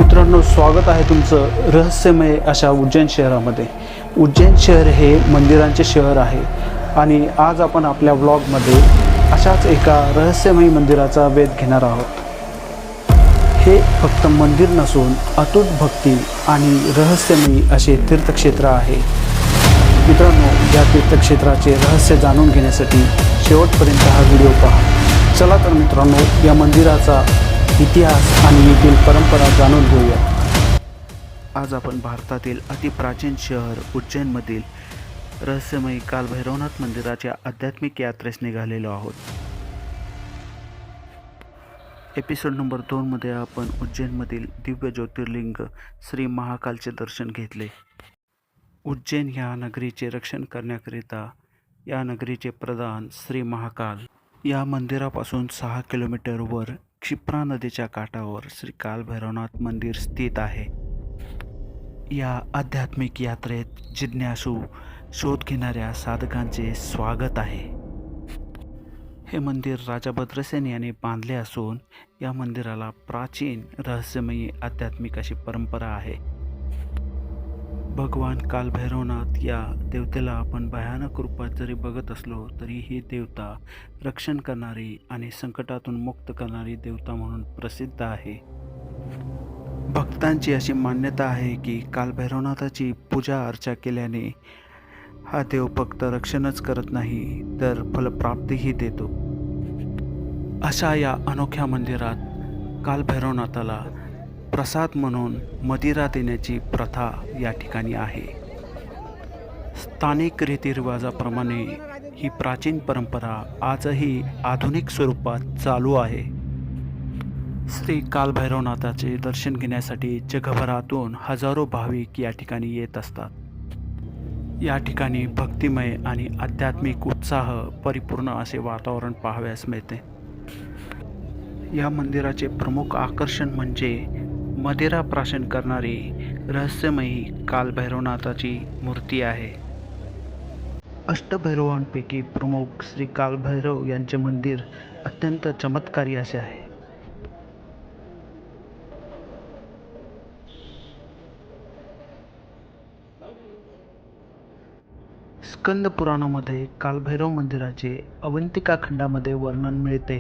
मित्रांनो, स्वागत आहे तुमचं रहस्यमय अशा उज्जैन शहरामध्ये. उज्जैन शहर हे मंदिरांचे शहर आहे आणि आज आपण आपल्या व्लॉगमध्ये अशाच एका रहस्यमय मंदिराचा वेध घेणार आहोत. हे फक्त मंदिर नसून अतूट भक्ती आणि रहस्यमयी असे तीर्थक्षेत्र आहे. मित्रांनो, या तीर्थक्षेत्राचे रहस्य जाणून घेण्यासाठी शेवटपर्यंत हा व्हिडिओ पहा. चला तर मित्रांनो, या मंदिराचा इतिहास आणि येथील परंपरा जाणून घेऊया. आज आपण भारतातील अतिप्राचीन शहर उज्जैनमधील रहस्यमयी कालभैरवनाथ मंदिराच्या आध्यात्मिक यात्रेस निघालेलो आहोत. एपिसोड नंबर 2 मध्ये आपण उज्जैनमधील दिव्य ज्योतिर्लिंग श्री महाकालचे दर्शन घेतले. उज्जैन ह्या नगरीचे रक्षण करण्याकरिता या नगरीचे प्रधान श्री महाकाल या मंदिरापासून 6 किलोमीटरवर क्षिप्रा नदीच्या काठावर श्री कालभैरवनाथ मंदिर स्थित आहे. या आध्यात्मिक यात्रेत जिज्ञासू शोध घेणाऱ्या साधकांचे स्वागत आहे. हे मंदिर राजा भद्रसेन याने बांधले असून या मंदिराला प्राचीन रहस्यमयी आध्यात्मिक अशी परंपरा आहे. भगवान कालभैरवनाथ या देवतेला आपण भयानक रूपात जरी बघत असलो तरी ही देवता रक्षण करणारी आणि संकटातून मुक्त करणारी देवता म्हणून प्रसिद्ध आहे. भक्तांची अशी मान्यता आहे की कालभैरवनाथाची पूजा अर्चा केल्याने हा देव फक्त रक्षणच करत नाही तर फलप्राप्तीही देतो. अशा या अनोख्या मंदिरात कालभैरवनाथाला प्रसाद म्हणून मदिरा देण्याची प्रथा या ठिकाणी आहे. स्थानिक रीतिरिवाजाप्रमाणे ही प्राचीन परंपरा आजही आधुनिक स्वरूपात चालू आहे. श्री कालभैरवनाथाचे दर्शन घेण्यासाठी जगभरातून हजारो भाविक या ठिकाणी येत असतात. या ठिकाणी भक्तिमय आणि आध्यात्मिक उत्साह परिपूर्ण असे वातावरण पाहावयास मिळते. या मंदिराचे प्रमुख आकर्षण म्हणजे मदिरा प्राशन करणारी रहस्यमयी कालभैरवनाथाची मूर्ती आहे. अष्टभैरवांपैकी प्रमुख श्री कालभैरव यांचे मंदिर अत्यंत चमत्कारी असे आहे. स्कंद पुराणामध्ये कालभैरव मंदिराचे अवंतिका खंडामध्ये वर्णन मिळते.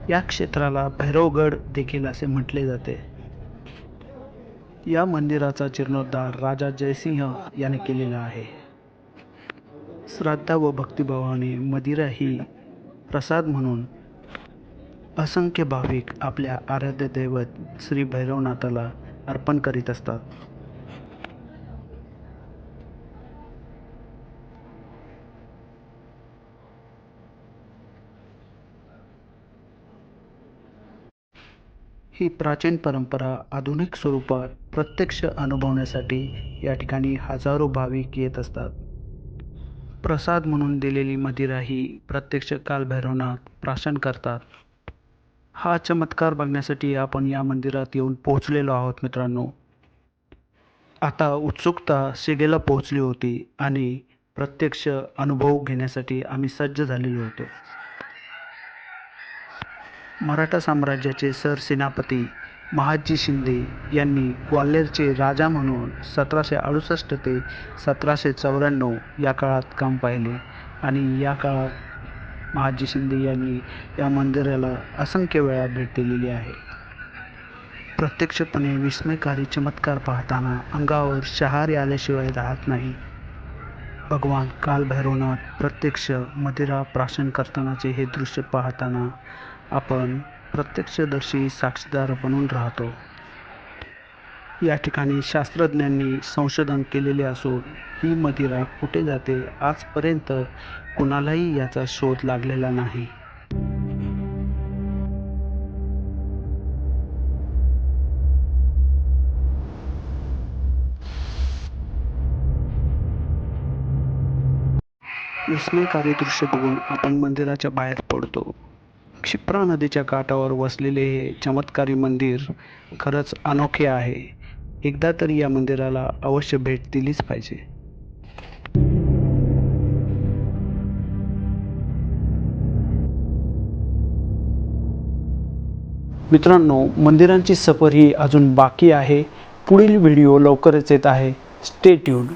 या क्षेत्राला भैरवगड देखील असे म्हटले जाते. या मंदिराचा जीर्णोद्धार राजा जयसिंह याने केलेला आहे. श्रद्धा व भक्तिभावाने मदिरा ही प्रसाद म्हणून असंख्य भाविक आपल्या आराध्य दैवत श्री भैरवनाथाला अर्पण करीत असतात. ही प्राचीन परंपरा आधुनिक स्वरूपात प्रत्यक्ष अनुभवण्यासाठी या ठिकाणी हजारो भाविक येत असतात. प्रसाद म्हणून दिलेली मदिरा ही प्रत्यक्ष कालभैरवनाथ प्राशन करतात. हा चमत्कार बघण्यासाठी आपण या मंदिरात येऊन पोहोचलेलो आहोत. मित्रांनो, आता उत्सुकता शिगेला पोहोचली होती आणि प्रत्यक्ष अनुभव घेण्यासाठी आम्ही सज्ज झालेलो होतो. मराठा साम्राज्याचे सरसेनापती महादजी शिंदे यांनी ग्वाल्हेरचे राजा म्हणून 1768 ते 1794 या काळात काम पाहिले आणि या काळात महादजी शिंदे यांनी या मंदिराला असंख्य वेळा भेट दिलेली आहे. प्रत्यक्षपणे विस्मयकारी चमत्कार पाहताना अंगावर शहारे आल्याशिवाय राहत नाही. भगवान कालभैरवनाथ प्रत्यक्ष मदिरा प्राशन करतानाचे हे दृश्य पाहताना आपण प्रत्यक्षदर्शी साक्षीदार बनून राहतो. या ठिकाणी शास्त्रज्ञांनी संशोधन केलेले असून ही मदिरा कुठे जाते आजपर्यंत कुणालाही याचा शोध लागलेला नाही. विस्मयकारी दृश्य बघून आपण मंदिराच्या बाहेर पडतो. क्षिप्रा नदीच्या काठावर वसलेले हे चमत्कारी मंदिर खरंच अनोखे आहे. एकदा तरी या मंदिराला अवश्य भेट दिलीच पाहिजे. मित्रांनो, मंदिरांची सफर ही अजून बाकी आहे. पुढील व्हिडिओ लवकरच येत आहे. Stay tuned.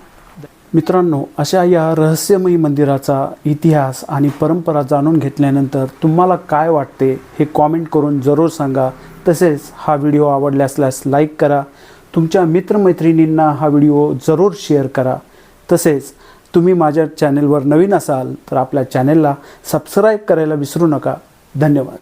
मित्रांनो, अशा या रहस्यमयी मंदिराचा इतिहास आणि परंपरा जाणून घेतल्यानंतर तुम्हाला काय वाटते हे कॉमेंट करून जरूर सांगा. तसेच हा व्हिडिओ आवडला असल्यास लाईक करा. तुमच्या मित्रमैत्रिणींना हा व्हिडिओ जरूर शेअर करा. तसेच तुम्ही माझ्या चॅनेलवर नवीन असाल तर आपल्या चॅनेलला सबस्क्राईब करायला विसरू नका. धन्यवाद.